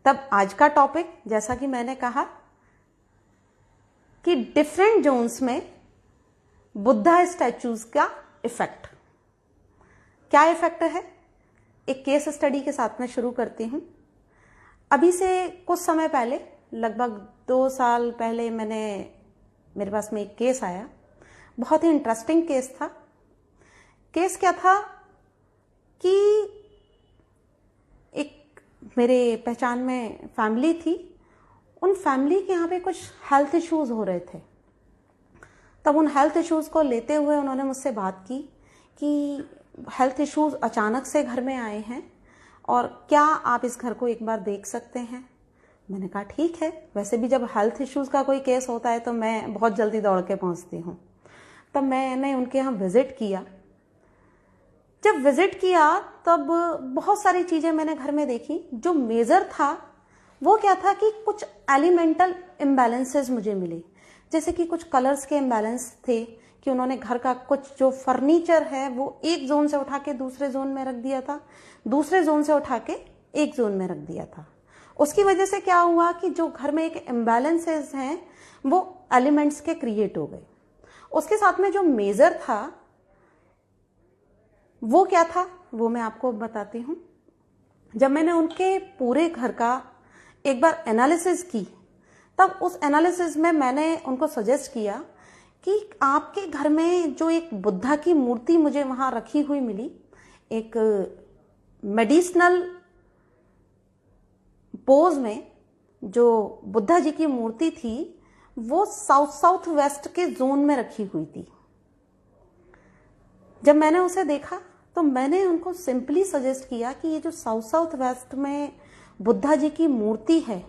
तब आज का टॉपिक, जैसा कि मैंने कहा कि डिफरेंट जोन्स में बुद्धा स्टैचूज का इफेक्ट, क्या इफेक्ट है, एक केस स्टडी के साथ में शुरू करती हूं। अभी से कुछ समय पहले, लगभग 2 साल पहले, मेरे पास में एक केस आया। बहुत ही इंटरेस्टिंग केस था। केस क्या था कि एक मेरे पहचान में फैमिली थी। उन फैमिली के यहाँ पे कुछ हेल्थ इश्यूज हो रहे थे। तब उन हेल्थ इश्यूज को लेते हुए उन्होंने मुझसे बात की कि हेल्थ इश्यूज अचानक से घर में आए हैं और क्या आप इस घर को एक बार देख सकते हैं। मैंने कहा ठीक है। वैसे भी जब हेल्थ इश्यूज का कोई केस होता है तो मैं बहुत जल्दी दौड़ के पहुंचती हूँ। तब मैंने उनके यहाँ विजिट किया। जब विजिट किया तब बहुत सारी चीजें मैंने घर में देखी। जो मेजर था वो क्या था कि कुछ एलिमेंटल इम्बैलेंसेस मुझे मिले। जैसे कि कुछ कलर्स के इम्बैलेंस थे कि उन्होंने घर का कुछ जो फर्नीचर है वो एक जोन से उठा के दूसरे जोन में रख दिया था, दूसरे जोन से उठा के एक जोन में रख दिया था। उसकी वजह से क्या हुआ कि जो घर में एक इम्बैलेंसेस हैं वो एलिमेंट्स के क्रिएट हो गए। उसके साथ में जो मेजर था वो क्या था वो मैं आपको बताती हूं। जब मैंने उनके पूरे घर का एक बार एनालिसिस की, तब उस एनालिसिस में मैंने उनको सजेस्ट किया कि आपके घर में जो एक बुद्धा की मूर्ति मुझे वहां रखी हुई मिली, एक मेडिसिनल पोज में जो बुद्धा जी की मूर्ति थी, वो साउथ वेस्ट के जोन में रखी हुई थी। जब मैंने उसे देखा तो मैंने उनको सिंपली सजेस्ट किया कि ये जो साउथ वेस्ट में बुद्धा जी की मूर्ति है,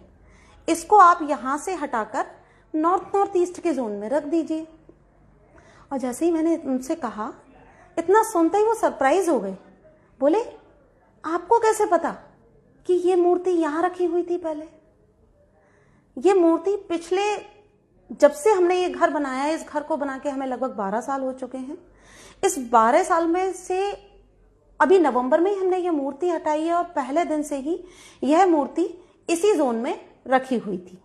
इसको आप यहां से हटाकर नॉर्थ ईस्ट के जोन में रख दीजिए। और जैसे ही मैंने उनसे कहा, इतना सुनते ही वो सरप्राइज हो गए। बोले आपको कैसे पता कि ये मूर्ति यहां रखी हुई थी? पहले ये मूर्ति पिछले, जब से हमने ये घर बनाया है, इस घर को बना के हमें लगभग 12 साल हो चुके हैं। इस 12 साल में से अभी नवंबर में ही हमने ये मूर्ति हटाई है और पहले दिन से ही यह मूर्ति इसी जोन में रखी हुई थी।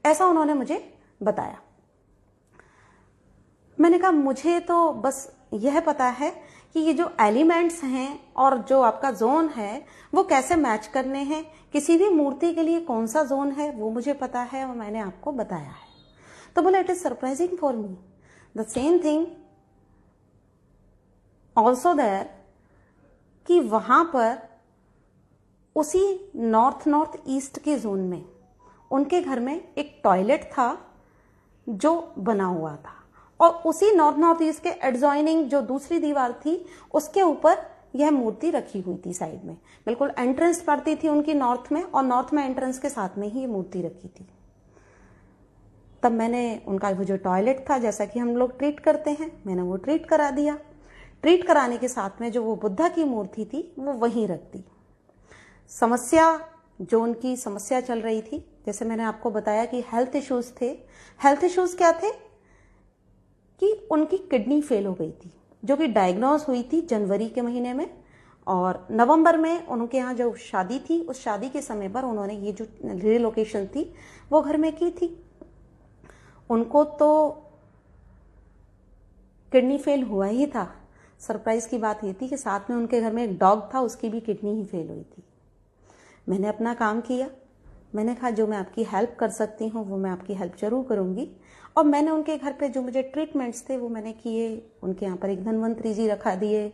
ऐसा उन्होंने मुझे बताया। मैंने कहा मुझे तो बस यह पता है कि ये जो एलिमेंट्स हैं और जो आपका जोन है वो कैसे मैच करने हैं। किसी भी मूर्ति के लिए कौन सा जोन है वो मुझे पता है और मैंने आपको बताया है। तो बोले it is surprising for me the same thing also there, कि वहां पर उसी नॉर्थ ईस्ट के जोन में उनके घर में एक टॉयलेट था जो बना हुआ था और उसी नॉर्थ ईस्ट के एडजॉइनिंग जो दूसरी दीवार थी उसके ऊपर यह मूर्ति रखी हुई थी। साइड में बिल्कुल एंट्रेंस पड़ती थी उनकी नॉर्थ में, और नॉर्थ में एंट्रेंस के साथ में ही ये मूर्ति रखी थी। तब मैंने उनका वो जो टॉयलेट था, जैसा कि हम लोग ट्रीट करते हैं, मैंने वो ट्रीट करा दिया। ट्रीट कराने के साथ में जो वो बुद्धा की मूर्ति थी वो वहीं रख दी। समस्या जो उनकी समस्या चल रही थी, जैसे मैंने आपको बताया कि हेल्थ इश्यूज थे। हेल्थ इश्यूज क्या थे कि उनकी किडनी फेल हो गई थी, जो कि डायग्नोज हुई थी जनवरी के महीने में, और नवंबर में उनके यहाँ जो शादी थी उस शादी के समय पर उन्होंने ये जो रिलोकेशन थी वो घर में की थी। उनको तो किडनी फेल हुआ ही था। सरप्राइज की बात ये थी कि साथ में उनके घर में एक डॉग था, उसकी भी किडनी ही फेल हुई थी। मैंने अपना काम किया। मैंने कहा जो मैं आपकी हेल्प कर सकती हूँ वो मैं आपकी हेल्प जरूर करूँगी। और मैंने उनके घर पे जो मुझे ट्रीटमेंट्स थे वो मैंने किए। उनके यहाँ पर एक धन्वंतरी जी रखा दिए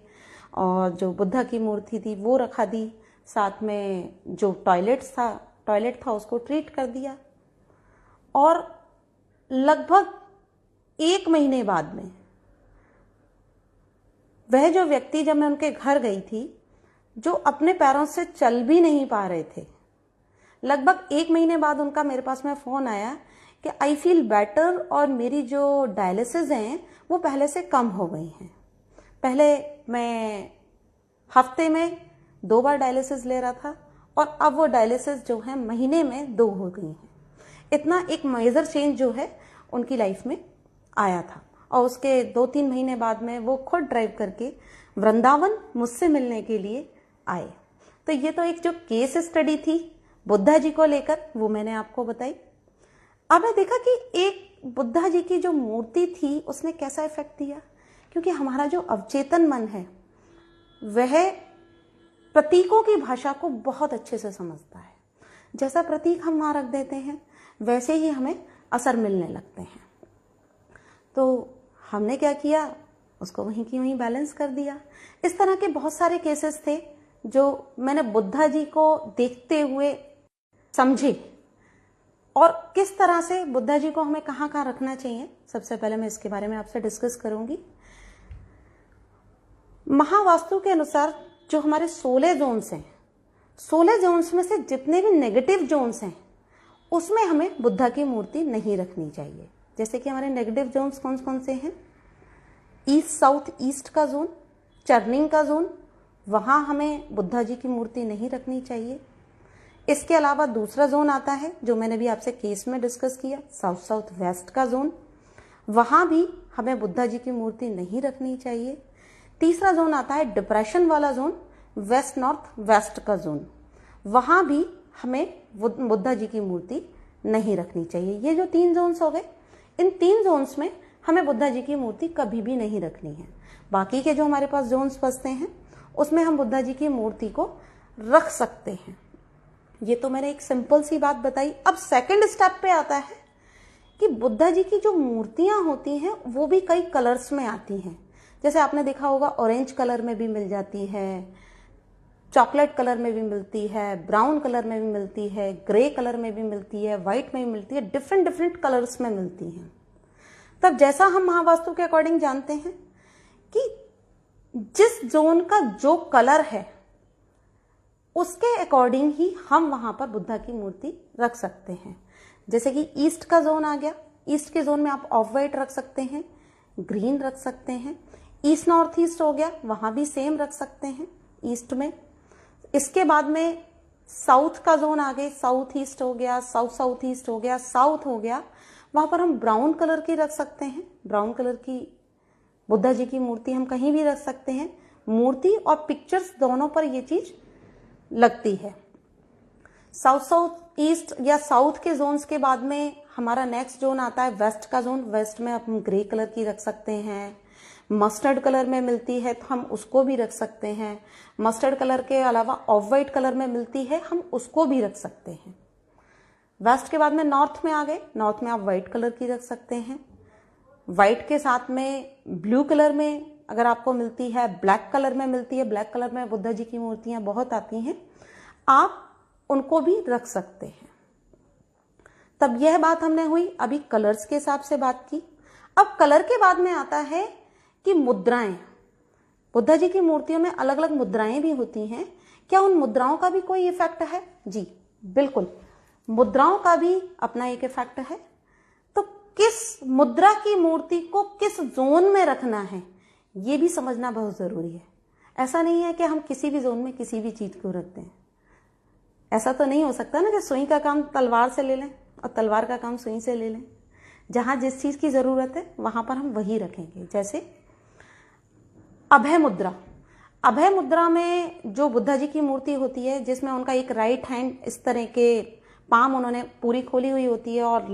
और जो बुद्धा की मूर्ति थी वो रखा दी। साथ में जो टॉयलेट था उसको ट्रीट कर दिया। और लगभग 1 महीने बाद में वह जो व्यक्ति, जब मैं उनके घर गई थी, जो अपने पैरों से चल भी नहीं पा रहे थे, लगभग 1 महीने बाद उनका मेरे पास में फोन आया कि आई फील बेटर और मेरी जो डायलिसिस हैं वो पहले से कम हो गई हैं। पहले मैं हफ्ते में 2 बार डायलिसिस ले रहा था और अब वो डायलिसिस जो है महीने में 2 हो गई हैं। इतना एक मेजर चेंज जो है उनकी लाइफ में आया था। और उसके 2-3 महीने बाद में वो खुद ड्राइव करके वृंदावन मुझसे मिलने के लिए आए। तो ये तो एक जो केस स्टडी थी बुद्धा जी को लेकर, वो मैंने आपको बताई। अब मैं देखा कि एक बुद्धा जी की जो मूर्ति थी उसने कैसा इफेक्ट दिया, क्योंकि हमारा जो अवचेतन मन है वह प्रतीकों की भाषा को बहुत अच्छे से समझता है। जैसा प्रतीक हम वहां रख देते हैं वैसे ही हमें असर मिलने लगते हैं। तो हमने क्या किया, उसको वहीं की वहीं बैलेंस कर दिया। इस तरह के बहुत सारे केसेस थे जो मैंने बुद्धा जी को देखते हुए समझे, और किस तरह से बुद्धा जी को हमें कहाँ कहाँ रखना चाहिए। सबसे पहले मैं इसके बारे में आपसे डिस्कस करूंगी। महावास्तु के अनुसार जो हमारे 16 जोन्स हैं, 16 जोन्स में से जितने भी नेगेटिव जोन्स हैं उसमें हमें बुद्धा की मूर्ति नहीं रखनी चाहिए। जैसे कि हमारे नेगेटिव जोन्स कौन कौन से हैं, ईस्ट साउथ ईस्ट का जोन, चर्निंग का जोन, वहां हमें बुद्धा जी की मूर्ति नहीं रखनी चाहिए। इसके अलावा दूसरा जोन आता है जो मैंने भी आपसे केस में डिस्कस किया, साउथ साउथ वेस्ट का जोन, वहां भी हमें बुद्धा जी की मूर्ति नहीं रखनी चाहिए। तीसरा जोन आता है डिप्रेशन वाला जोन, वेस्ट नॉर्थ वेस्ट का जोन, वहां भी हमें बुद्धा जी की मूर्ति नहीं रखनी चाहिए। ये जो 3 जोन्स हो गए, इन 3 जोन्स में हमें बुद्धा जी की मूर्ति कभी भी नहीं रखनी है। बाकी के जो हमारे पास जोन्स बचते हैं उसमें हम बुद्धा जी की मूर्ति को रख सकते हैं। ये तो मैंने एक सिंपल सी बात बताई। अब सेकंड स्टेप पे आता है कि बुद्धा जी की जो मूर्तियां होती हैं वो भी कई कलर्स में आती हैं। जैसे आपने देखा होगा ऑरेंज कलर में भी मिल जाती है, चॉकलेट कलर में भी मिलती है, ब्राउन कलर में भी मिलती है, ग्रे कलर में भी मिलती है, व्हाइट में भी मिलती है, डिफरेंट डिफरेंट कलर्स में मिलती हैं। तब जैसा हम महावास्तु के अकॉर्डिंग जानते हैं कि जिस जोन का जो कलर है उसके अकॉर्डिंग ही हम वहां पर बुद्धा की मूर्ति रख सकते हैं। जैसे कि ईस्ट का जोन आ गया, ईस्ट के जोन में आप ऑफ व्हाइट रख सकते हैं, ग्रीन रख सकते हैं। ईस्ट नॉर्थ ईस्ट हो गया, वहां भी सेम रख सकते हैं ईस्ट में। इसके बाद में साउथ का जोन आ गए, साउथ ईस्ट हो गया, साउथ साउथ ईस्ट हो गया, साउथ हो गया, वहां पर हम ब्राउन कलर की रख सकते हैं। ब्राउन कलर की बुद्धा जी की मूर्ति हम कहीं भी रख सकते हैं। मूर्ति और पिक्चर्स दोनों पर ये चीज लगती है। साउथ साउथ ईस्ट या साउथ के जोन्स के बाद में हमारा नेक्स्ट जोन आता है वेस्ट का जोन। वेस्ट में हम ग्रे कलर की रख सकते हैं, मस्टर्ड कलर में मिलती है तो हम उसको भी रख सकते हैं। मस्टर्ड कलर के अलावा ऑफ वाइट कलर में मिलती है, हम उसको भी रख सकते हैं। वेस्ट के बाद में नॉर्थ में आ गए, नॉर्थ में आप व्हाइट कलर की रख सकते हैं। व्हाइट के साथ में ब्लू कलर में अगर आपको मिलती है, ब्लैक कलर में मिलती है, ब्लैक कलर में बुद्धा जी की मूर्तियां बहुत आती हैं, आप उनको भी रख सकते हैं। तब यह बात हमने हुई अभी कलर्स के हिसाब से बात की। अब कलर के बाद में आता है कि मुद्राएं। बुद्धा जी की मूर्तियों में अलग अलग मुद्राएं भी होती हैं। क्या उन मुद्राओं का भी कोई इफेक्ट है? जी बिल्कुल, मुद्राओं का भी अपना एक इफेक्ट है। तो किस मुद्रा की मूर्ति को किस जोन में रखना है ये भी समझना बहुत जरूरी है। ऐसा नहीं है कि हम किसी भी जोन में किसी भी चीज को रखते हैं। ऐसा तो नहीं हो सकता ना कि सुई का काम तलवार से ले लें और तलवार का काम सुई से ले लें। जहां जिस चीज की जरूरत है वहां पर हम वही रखेंगे। जैसे अभय मुद्रा, अभय मुद्रा में जो बुद्धा जी की मूर्ति होती है जिसमें उनका एक राइट हैंड इस तरह के पाम उन्होंने पूरी खोली हुई होती है और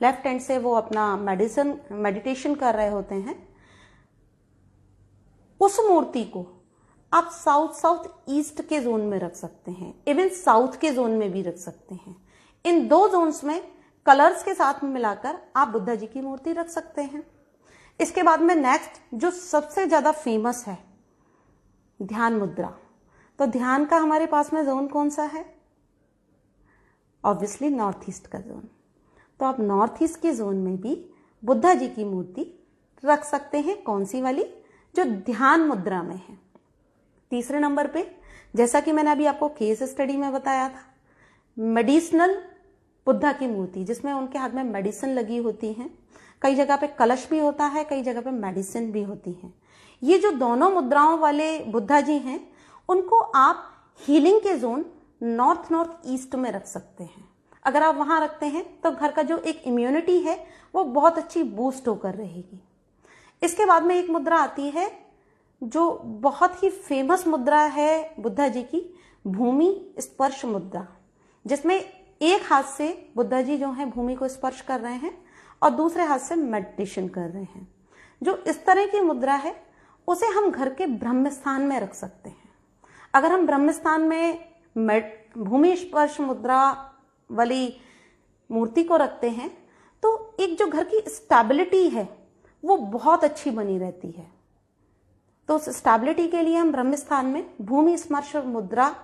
लेफ्ट हैंड से वो अपना मेडिटेशन कर रहे होते हैं, उस मूर्ति को आप साउथ साउथ ईस्ट के जोन में रख सकते हैं, इवन साउथ के जोन में भी रख सकते हैं। इन 2 जोन्स में कलर्स के साथ में मिलाकर आप बुद्धा जी की मूर्ति रख सकते हैं। इसके बाद में नेक्स्ट जो सबसे ज्यादा फेमस है, ध्यान मुद्रा। तो ध्यान का हमारे पास में जोन कौन सा है? ऑब्वियसली नॉर्थ ईस्ट का जोन। तो आप नॉर्थ ईस्ट के जोन में भी बुद्धा जी की मूर्ति रख सकते हैं। कौन सी वाली? जो ध्यान मुद्रा में है। तीसरे नंबर पे, जैसा कि मैंने अभी आपको केस स्टडी में बताया था, मेडिसिनल बुद्धा की मूर्ति जिसमें उनके हाथ में मेडिसिन लगी होती है। कई जगह पे कलश भी होता है, कई जगह पे मेडिसिन भी होती है। ये जो दोनों मुद्राओं वाले बुद्धा जी हैं उनको आप हीलिंग के जोन नॉर्थ नॉर्थ ईस्ट में रख सकते हैं। अगर आप वहां रखते हैं तो घर का जो एक इम्यूनिटी है वो बहुत अच्छी बूस्ट होकर रहेगी। इसके बाद में एक मुद्रा आती है जो बहुत ही फेमस मुद्रा है बुद्धा जी की, भूमि स्पर्श मुद्रा, जिसमें एक हाथ से बुद्धा जी जो है भूमि को स्पर्श कर रहे हैं और दूसरे हाथ से मेडिटेशन कर रहे हैं। जो इस तरह की मुद्रा है उसे हम घर के ब्रह्म स्थान में रख सकते हैं। अगर हम ब्रह्म स्थान में भूमि स्पर्श मुद्रा वाली मूर्ति को रखते हैं तो एक जो घर की स्टेबिलिटी है वो बहुत अच्छी बनी रहती है। तो उस स्टेबिलिटी के लिए हम ब्रह्म स्थान में भूमि स्पर्श मुद्रा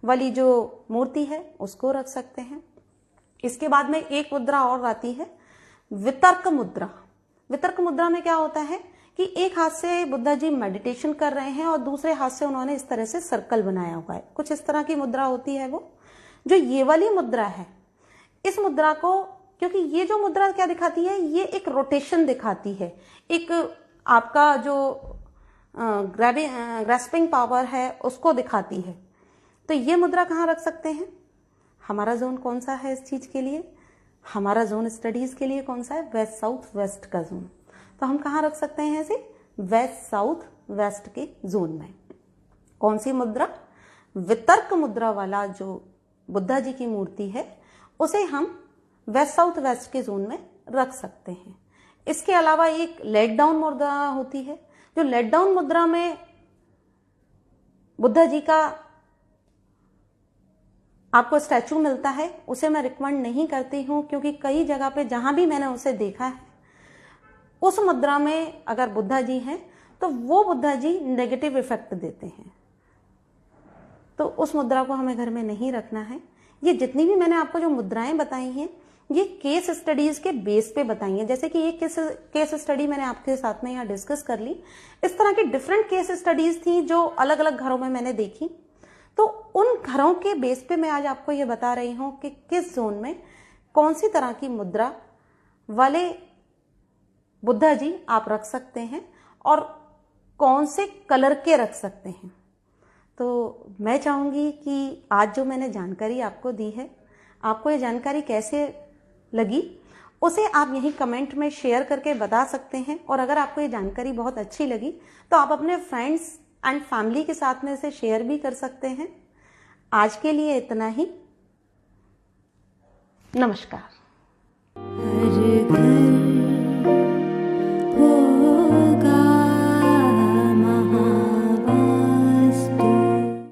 वाली जो मूर्ति है उसको रख सकते हैं। इसके बाद में एक मुद्रा और आती है वितर्क मुद्रा। वितर्क मुद्रा में क्या होता है कि एक हाथ से बुद्धा जी मेडिटेशन कर रहे हैं और दूसरे हाथ से उन्होंने इस तरह से सर्कल बनाया हुआ है। कुछ इस तरह की मुद्रा होती है वो। जो ये वाली मुद्रा है, इस मुद्रा को, क्योंकि ये जो मुद्रा क्या दिखाती है, ये एक रोटेशन दिखाती है, एक आपका जो ग्रैस्पिंग पावर है उसको दिखाती है। तो ये मुद्रा कहाँ रख सकते हैं? हमारा जोन कौन सा है इस चीज के लिए? हमारा जोन स्टडीज के लिए कौन सा है? वेस्ट साउथ वेस्ट का जोन। तो हम कहाँ रख सकते हैं इसे? वेस्ट साउथ वेस्ट के जोन में। कौन सी मुद्रा? वितर्क मुद्रा वाला जो बुद्धा जी की मूर्ति है उसे हम वेस्ट साउथ वेस्ट के जोन में रख सकते हैं। इसके अलावा एक लेट डाउन मुद्रा होती है। जो लेट डाउन मुद्रा में बुद्धा जी का आपको स्टैचू मिलता है, उसे मैं रिकमेंड नहीं करती हूं, क्योंकि कई जगह पे जहां भी मैंने उसे देखा है उस मुद्रा में अगर बुद्धा जी हैं तो वो बुद्धा जी नेगेटिव इफेक्ट देते हैं। तो उस मुद्रा को हमें घर में नहीं रखना है। ये जितनी भी मैंने आपको जो मुद्राएं बताई हैं ये केस स्टडीज के बेस पे बताई हैं। जैसे कि एक केस स्टडी मैंने आपके साथ में यहाँ डिस्कस कर ली। इस तरह की डिफरेंट केस स्टडीज थी जो अलग अलग घरों में मैंने देखी। तो उन घरों के बेस पे मैं आज आपको ये बता रही हूं कि किस जोन में कौन सी तरह की मुद्रा वाले बुद्धा जी आप रख सकते हैं और कौन से कलर के रख सकते हैं। तो मैं चाहूंगी कि आज जो मैंने जानकारी आपको दी है, आपको ये जानकारी कैसे लगी उसे आप यही कमेंट में शेयर करके बता सकते हैं। और अगर आपको ये जानकारी बहुत अच्छी लगी तो आप अपने फ्रेंड्स एंड फैमिली के साथ में इसे शेयर भी कर सकते हैं। आज के लिए इतना ही। नमस्कार।